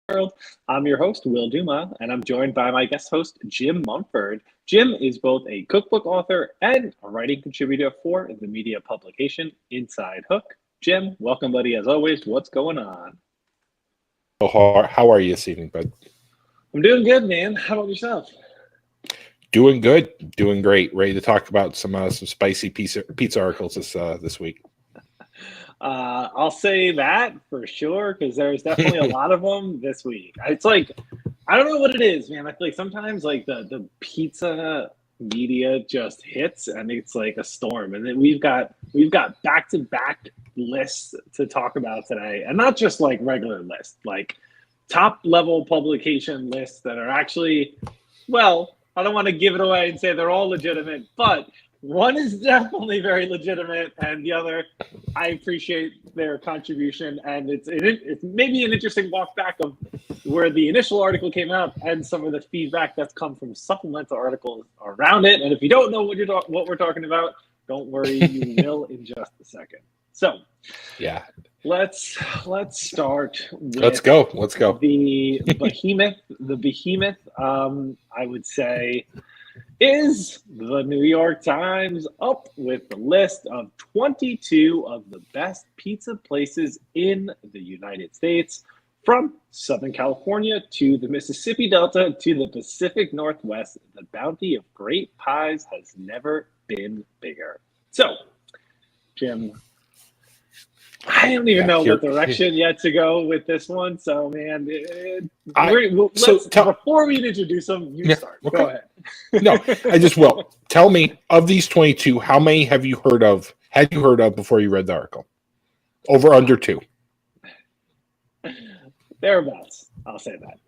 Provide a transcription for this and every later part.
World. I'm your host, Will Dumas, and I'm joined by my guest host, Jim Mumford. Jim is both a cookbook author and a writing contributor for the media publication Inside Hook. Jim, welcome, buddy. As always, what's going on? How are you this evening, bud? I'm doing good, man. How about yourself? Doing good, doing great. Ready to talk about some spicy pizza articles this week. I'll say that for sure, because there's definitely a lot of them this week. It's like, I don't know what it is, man. I feel like sometimes like the pizza media just hits and it's like a storm. And then we've got back-to-back lists to talk about today. And not just like regular lists, like top level publication lists that are actually, well, I don't want to give it away and say they're all legitimate, but one is definitely very legitimate, and the other, I appreciate their contribution, and it's maybe an interesting walk back of where the initial article came out and some of the feedback that's come from supplemental articles around it. And if you don't know what we're talking about, don't worry, you will in just a second. So, yeah, let's start with let's go the behemoth. I would say, is the New York Times up with the list of 22 of the best pizza places in the United States, from Southern California to the Mississippi Delta to the Pacific Northwest. The bounty of great pies has never been bigger. So, Jim, I don't even know what direction yet to go with this one. So, man, before we introduce them, start. Okay. Go ahead. No, I just will. Tell me, of these 22, how many have you heard of before you read the article? Over, under 2? Thereabouts. I'll say that.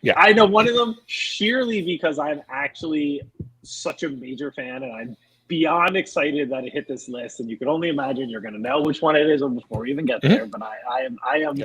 Yeah, I know one of them sheerly because I'm actually such a major fan, and I'm beyond excited that it hit this list, and you can only imagine you're going to know which one it is before we even get there. But I am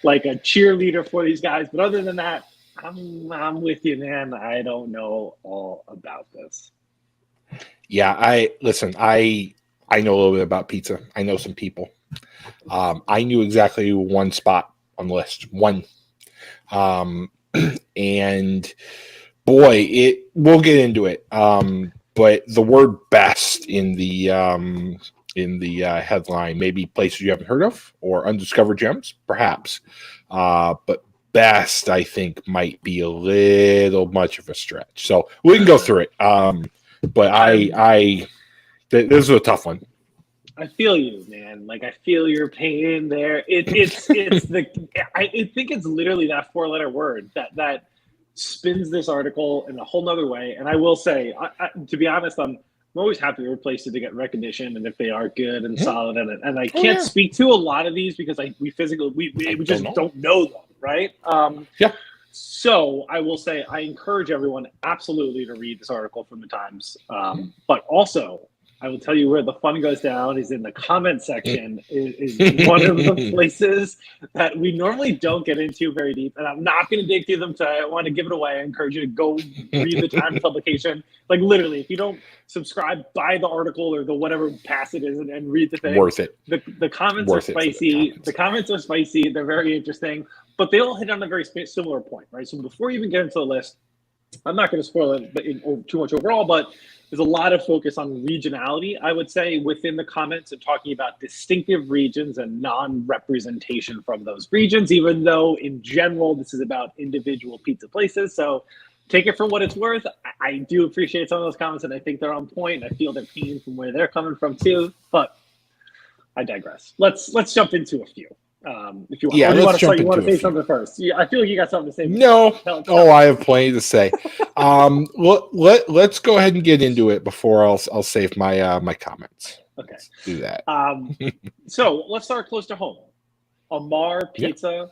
like a cheerleader for these guys. But other than that, I'm with you, man. I don't know all about this. Yeah, I know a little bit about pizza. I know some people. I knew exactly one spot on the list. One. And boy, we'll get into it. But the word best in the headline, maybe places you haven't heard of or undiscovered gems, perhaps. But best, I think, might be a little much of a stretch. So we can go through it. But this is a tough one. I feel you, man. Like, I feel your pain there. I think it's literally that 4-letter word that spins this article in a whole nother way. And I will say, to be honest, I'm always happy with places to get recognition, and if they are good and solid, and I can't speak to a lot of these because we just don't know them, right? So I will say I encourage everyone absolutely to read this article from the Times, but also I will tell you where the fun goes down is in the comment section. Is one of the places that we normally don't get into very deep, and I'm not going to dig through them today. I want to give it away. I encourage you to go read the Times publication. Like, literally, if you don't subscribe, buy the article or the whatever pass it is and read the thing. Worth it. The comments are spicy. The comments are spicy. They're very interesting, but they all hit on a very similar point, right? So before you even get into the list, I'm not going to spoil it too much overall, but there's a lot of focus on regionality, I would say, within the comments, and talking about distinctive regions and non-representation from those regions, even though in general, this is about individual pizza places. So take it for what it's worth. I do appreciate some of those comments, and I think they're on point. I feel their pain from where they're coming from too, but I digress. Let's jump into a few. If you want, yeah, you want to say something first. Yeah, I feel like you got something to say. No, I have plenty to say. Let's go ahead and get into it before I'll save my comments. Okay, let's do that. So let's start close to home. Amar Pizza,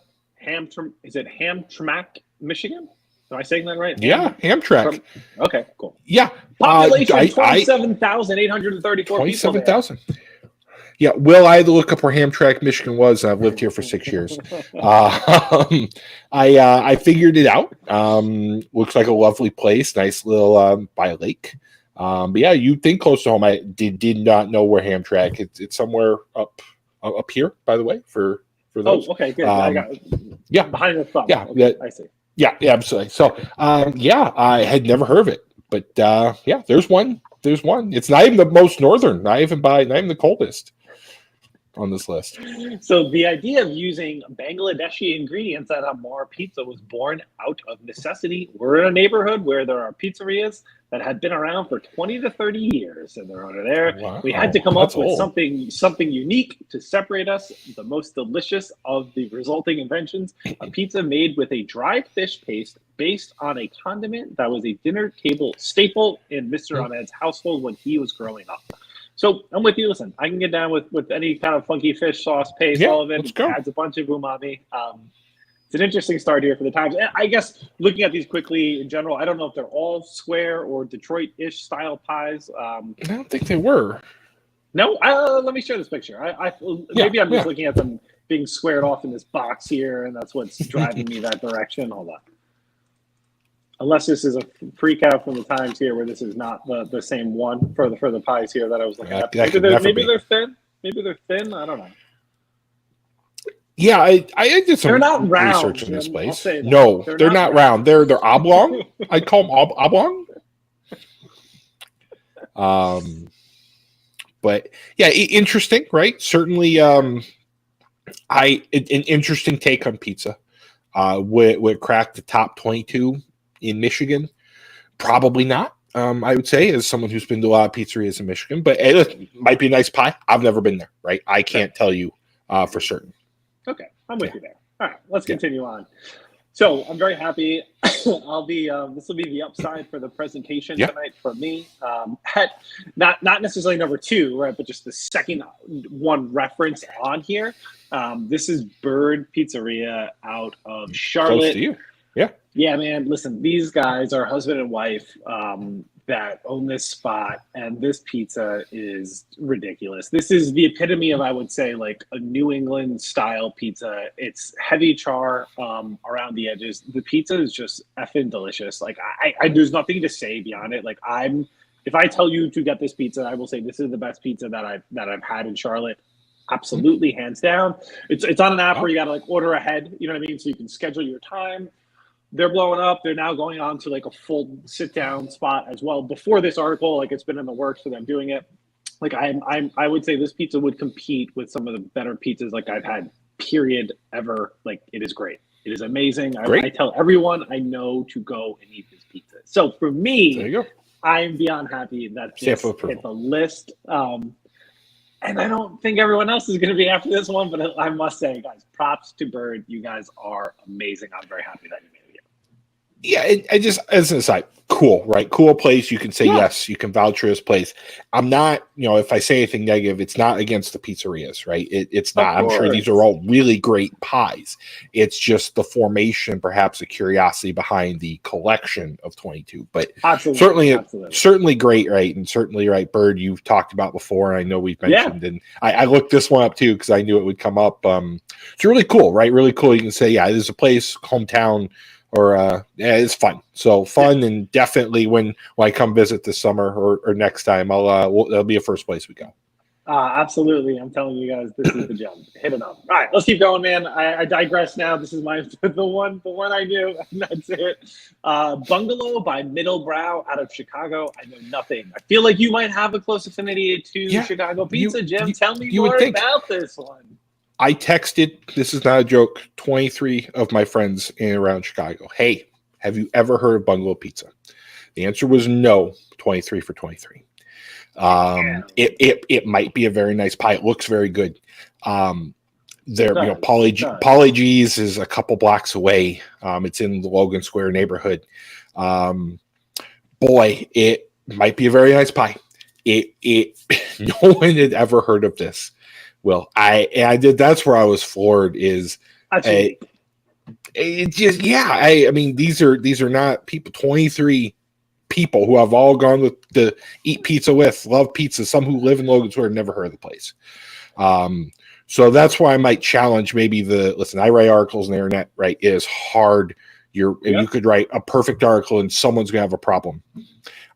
is it Hamtramck, Michigan? Am I saying that right? Yeah, Hamtramck. Okay, cool. Yeah, population 27,834 people. 27,000. Yeah, Will, I had to look up where Hamtramck, Michigan was. I've lived here for 6 years. I figured it out. Looks like a lovely place, nice little by a lake. But yeah, you'd think close to home. I did not know where Hamtramck. It's somewhere up here, by the way, for for those. Okay, good. I got behind the thumb. Yeah, okay, I see. Yeah, absolutely. So, I had never heard of it, but there's one. There's one. It's not even the most northern, not even the coldest on this list. So the idea of using Bangladeshi ingredients at Amar Pizza was born out of necessity. We're in a neighborhood where there are pizzerias that had been around for 20 to 30 years, and they're under there. Wow, we had to come up with old. something unique to separate us. The most delicious of the resulting inventions, a pizza made with a dried fish paste based on a condiment that was a dinner table staple in Mr. Ahmed's household when he was growing up. So I'm with you. Listen, I can get down with any kind of funky fish sauce paste, all of it. Let's go. Adds a bunch of umami. It's an interesting start here for the Times. I guess looking at these quickly in general, I don't know if they're all square or Detroit-ish style pies. I don't think they were. No? Let me share this picture. Maybe I'm just looking at them being squared off in this box here, and that's what's driving me that direction. Hold on. Unless this is a freak out from the Times here, where this is not the same one for the pies here that I was looking at. Maybe they're thin. Maybe they're thin. I don't know. Yeah, I did some not round, research in this place. No, they're not round. They're oblong. I'd call them oblong. But yeah, interesting, right? Certainly, an interesting take on pizza. Would crack the top 22 in Michigan? Probably not. I would say, as someone who's been to a lot of pizzerias in Michigan, but it might be a nice pie. I've never been there, right? I can't tell you for certain. Okay, I'm with you there. All right, let's continue on. So I'm very happy. This will be the upside for the presentation tonight for me. At not necessarily number 2, right, but just the second one reference on here. This is Bird Pizzeria out of Charlotte. Close to you. Yeah. Yeah, man. Listen, these guys are husband and wife that own this spot, and this pizza is ridiculous. This is the epitome of, I would say, like a New England style pizza. It's heavy char around the edges. The pizza is just effing delicious. Like I there's nothing to say beyond it. Like if I tell you to get this pizza, I will say this is the best pizza that I've had in Charlotte. Absolutely, hands down. It's on an app where you gotta like order ahead. You know what I mean? So you can schedule your time. They're blowing up. They're now going on to like a full sit down spot as well. Before this article, like it's been in the works for them doing it. Like I would say this pizza would compete with some of the better pizzas like I've had, period, ever. Like it is great. It is amazing. I tell everyone I know to go and eat this pizza. So for me, there you go. I'm beyond happy that this hit the list. And I don't think everyone else is going to be after this one, but I must say, guys, props to Bird. You guys are amazing. I'm very happy that you made it. Yeah, I just, as an aside, cool, right? Cool place. You can say yes. You can vouch for this place. I'm not, if I say anything negative, it's not against the pizzerias, right? It's not. I'm sure these are all really great pies. It's just the formation, perhaps the curiosity behind the collection of 22. But certainly great, right? And certainly, right, Bird, you've talked about before, and I know we've mentioned, and I looked this one up too because I knew it would come up. It's really cool, right? Really cool. You can say, there's a place, hometown, or it's fun. So fun, and definitely when I come visit this summer or next time, that'll be a first place we go. Absolutely, I'm telling you guys, this is the jump. Hit it up. All right, let's keep going, man. I digress now. This is the one I knew, and that's it. Bungalow by Middlebrow out of Chicago. I know nothing. I feel like you might have a close affinity to Chicago pizza, Jim. Tell me more about this one. I texted, this is not a joke, 23 of my friends in and around Chicago. Hey, have you ever heard of Bungalow Pizza? The answer was no, 23 for 23. It might be a very nice pie. It looks very good. Pauly G's is a couple blocks away. It's in the Logan Square neighborhood. Boy, it might be a very nice pie. No one had ever heard of this. Well, I did. That's where I was floored. Is it just I mean these are not people. 23 people who have all gone to eat pizza with, love pizza. Some who live in Logan Square never heard of the place. So that's why I might challenge maybe I write articles on the internet. Right, it is hard. You could write a perfect article and someone's gonna have a problem.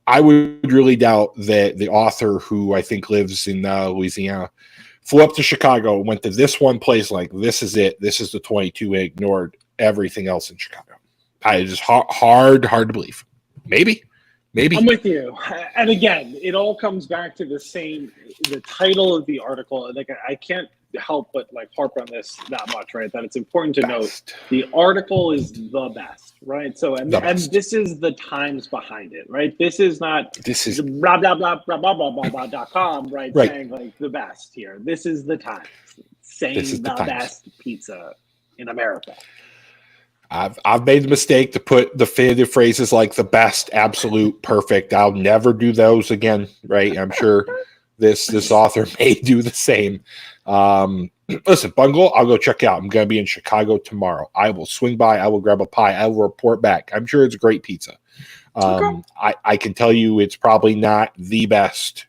I would really doubt that the author, who I think lives in Louisiana, flew up to Chicago, went to this one place, like, this is it. This is the 22, and ignored everything else in Chicago. It's just hard to believe. Maybe. I'm with you. And again, it all comes back to the title of the article. Like, I can't help but like harp on this that much, right? That it's important to note the article is the best, right? So, and this is the times behind it, right? This is blah, blah, blah, blah, blah, blah, blah, blah.com, right? Saying like the best here. This is the Times saying the best pizza in America. I've made the mistake to put definitive phrases like the best, absolute, perfect. I'll never do those again, right? I'm sure this author may do the same. Listen, Bungle, I'll go check out. I'm going to be in Chicago tomorrow. I will swing by. I will grab a pie. I will report back. I'm sure it's a great pizza. I can tell you it's probably not the best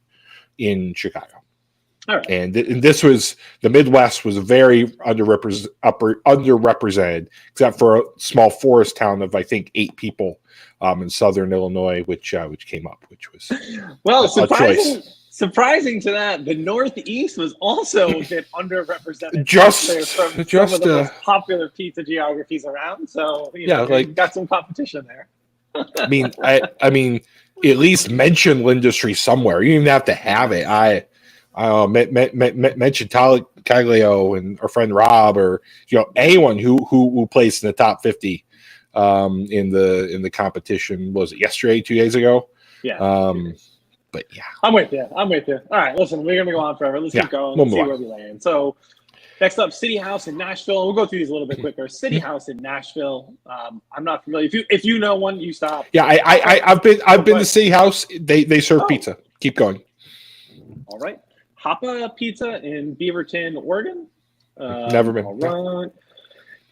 in Chicago. All right. And this was the Midwest was very underrepresented, except for a small forest town of I think 8 people in southern Illinois, which came up, which was surprising to that. The Northeast was also a bit underrepresented. Just some of the most popular pizza geographies around. So you got some competition there. I mean, at least mention Lindustry somewhere. You don't even have to have it. Mention Caglio and our friend Rob, or anyone who placed in the top 50 in the competition. Was it yesterday, 2 days ago? Yeah. But yeah, I'm with you. All right, listen, we're gonna go on forever. Let's keep going. Let's see where we land. So next up, City House in Nashville. We'll go through these a little bit quicker. City House in Nashville. I'm not familiar. If you know one, you stop. Yeah, I've been to City House. They serve pizza. Keep going. All right. Hapa Pizza in Beaverton, Oregon. Never been. All right.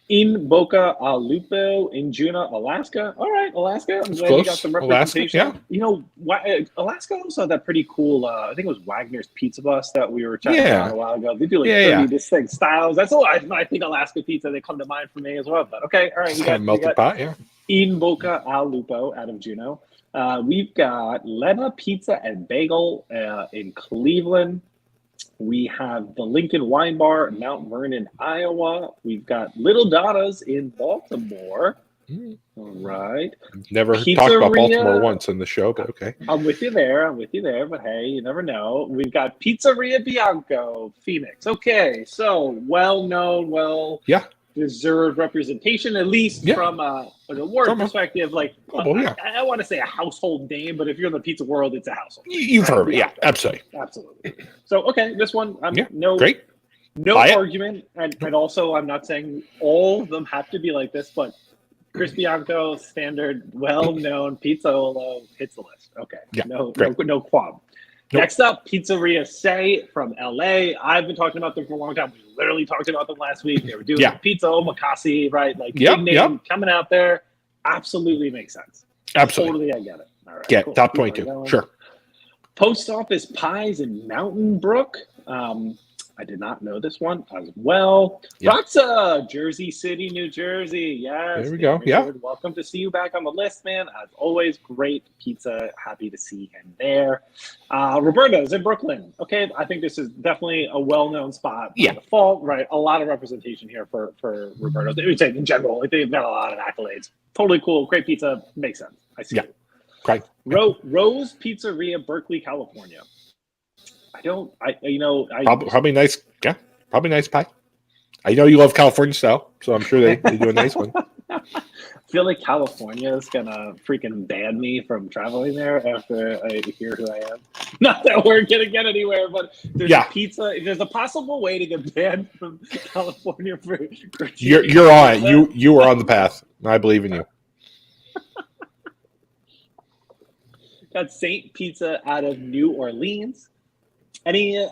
In Boca al Lupo in Juneau, Alaska. All right, Alaska. I'm glad you got some representation. Alaska, Alaska also had that pretty cool, I think it was Wagner's Pizza Bus that we were checking out a while ago. They do like 30 distinct styles. That's all. I think Alaska pizza, they come to mind for me as well. But okay, all right. We got melted pot, yeah. In Boca al Lupo out of Juneau. We've got Lena Pizza and Bagel in Cleveland. We have the Lincoln Wine Bar in Mount Vernon, Iowa. We've got Little Donna's in Baltimore. All right. Never talked about Baltimore once in the show, but okay. I'm with you there. But hey, you never know. We've got Pizzeria Bianco, Phoenix. Okay, so well-known, deserved representation, at least from an award perspective. Like, I want to say a household name, but if you're in the pizza world, it's a household name. You've heard it, yeah, absolutely. So, okay, this one, great. No argument, and also I'm not saying all of them have to be like this, but Chris Bianco, standard, well-known pizza hits the list. Okay, no qualm. Nope. Next up, Pizzeria Say from LA. I've been talking about them for a long time. We literally talked about them last week. They were doing pizza omakase, right? Like big name coming out there. Absolutely makes sense. Absolutely. Totally, I get it. All right. Cool. Top 22. Sure. Post Office Pies in Mountain Brook. I did not know this one as well. Ratza, Jersey City, New Jersey. Yes. There we go. Yeah. Welcome to see you back on the list, man. As always, great pizza. Happy to see him there. Roberto's in Brooklyn. Okay. I think this is definitely a well-known spot by default, right? A lot of representation here for Roberto's. I would say in general, like they've got a lot of accolades. Totally cool. Great pizza. Makes sense. I see it. Right. Rose Pizzeria, Berkeley, California. Probably nice. Yeah, probably nice pie. I know you love California style, so I'm sure they do a nice one. I feel like California is gonna freaking ban me from traveling there after I hear who I am. Not that we're gonna get anywhere, but there's a pizza. There's a possible way to get banned from California for. You're on it. You are on the path. I believe in you. Got Saint Pizza out of New Orleans. Any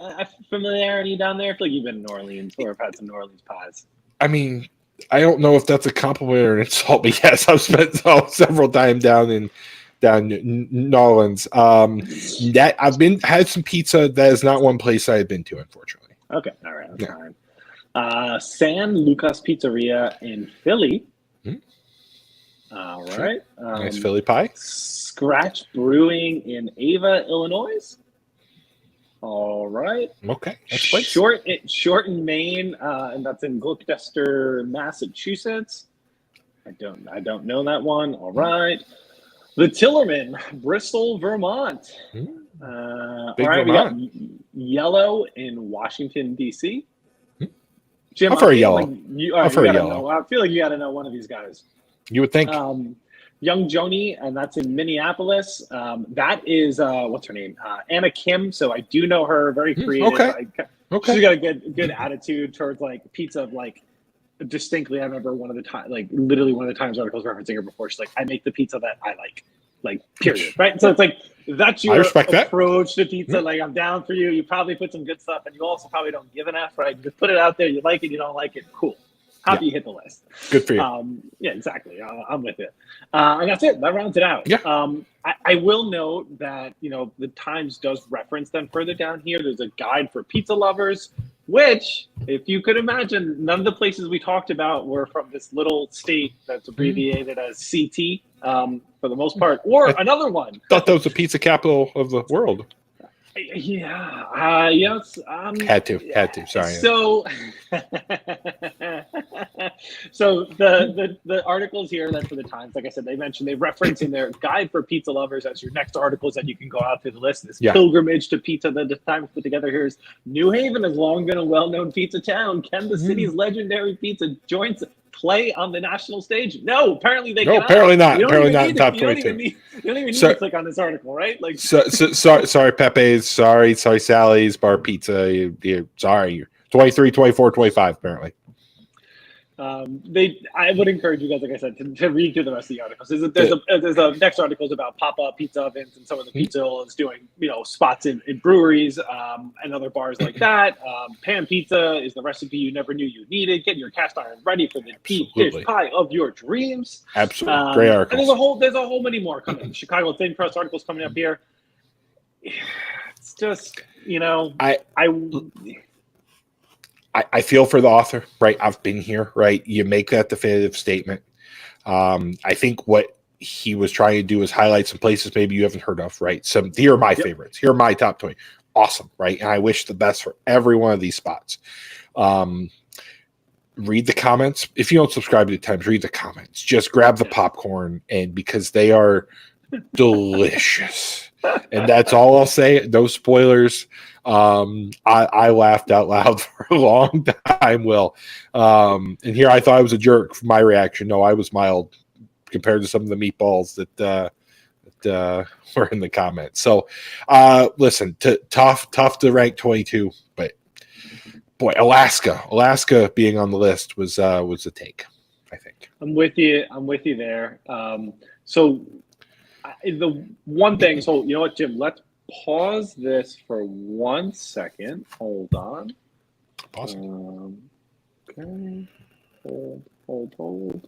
familiarity down there? I feel like you've been in New Orleans or have had some New Orleans pies. I mean, I don't know if that's a compliment or an insult, but yes, I've spent several times down New Orleans. That had some pizza. That is not one place I have been to, unfortunately. Okay, all right, that's fine. San Lucas Pizzeria in Philly. All right, nice Philly pie. Scratch Brewing in Ava, Illinois. All right. Okay. That's Short in Maine, and that's in Gloucester, Massachusetts. I don't know that one. All right. The Tillerman, Bristol, Vermont. All Big right, Vermont. we got Yellow in Washington, D.C. Jim, How far Yellow? Like How far Yellow? Know, I feel like you got to know one of these guys. You would think. Young Joni, and that's in Minneapolis. That is what's her name? Anna Kim. So I do know her. Very creative. Okay. She's got a good attitude towards like pizza. Like distinctly, I remember one of the times articles referencing her before. She's like, I make the pizza that I like period. Right. So it's like that's your approach to pizza. Like I'm down for you. You probably put some good stuff, and you also probably don't give an F. Right. You just put it out there. You like it. You don't like it. Cool. Happy you hit the list. Good for you. Yeah, exactly. I'm with it. And that's it. That rounds it out. Yeah. I will note that, the Times does reference them further down here. There's a guide for pizza lovers, which, if you could imagine, none of the places we talked about were from this little state that's abbreviated as CT for the most part, or another one. Thought that was the pizza capital of the world. Yeah. Yes. Had to. Sorry. So, so the articles here that for the Times, like I said, they reference in their guide for pizza lovers as your next articles that you can go out through the list. This pilgrimage to pizza that the Times put together here is New Haven has long been a well-known pizza town. Can the city's legendary pizza joints play on the national stage? No, apparently they cannot. Apparently not. Apparently not in top 22. You don't even need to click on this article, right? Like, sorry, Pepe's. Sorry, Sally's Bar Pizza. You're sorry. You're 23, 24, 25, apparently. I would encourage you guys, like I said, to read through the rest of the articles. There's a next articles about pop-up pizza ovens and some of the pizza is doing, spots in breweries and other bars like that. Pan pizza is the recipe you never knew you needed. Get your cast iron ready for the deep dish pie of your dreams. Absolutely, great articles. And there's a whole many more coming. Chicago Thin Crust articles coming up here. It's just, I feel for the author, right? I've been here, right? You make that definitive statement. I think what he was trying to do is highlight some places maybe you haven't heard of, right? Here are my favorites. Here are my top 20. Awesome, right? And I wish the best for every one of these spots. Read the comments. If you don't subscribe to the Times, read the comments. Just grab the popcorn, and because they are delicious. And that's all I'll say. No spoilers. I laughed out loud for a long time, Will. And here I thought I was a jerk for my reaction. No, I was mild compared to some of the meatballs that were in the comments. So, listen, tough to rank 22, but boy, Alaska being on the list was a take, I think. I'm with you there. So the one thing, so you know what, Jim, let's pause this for 1 second. Hold on. Pause. Okay. Hold.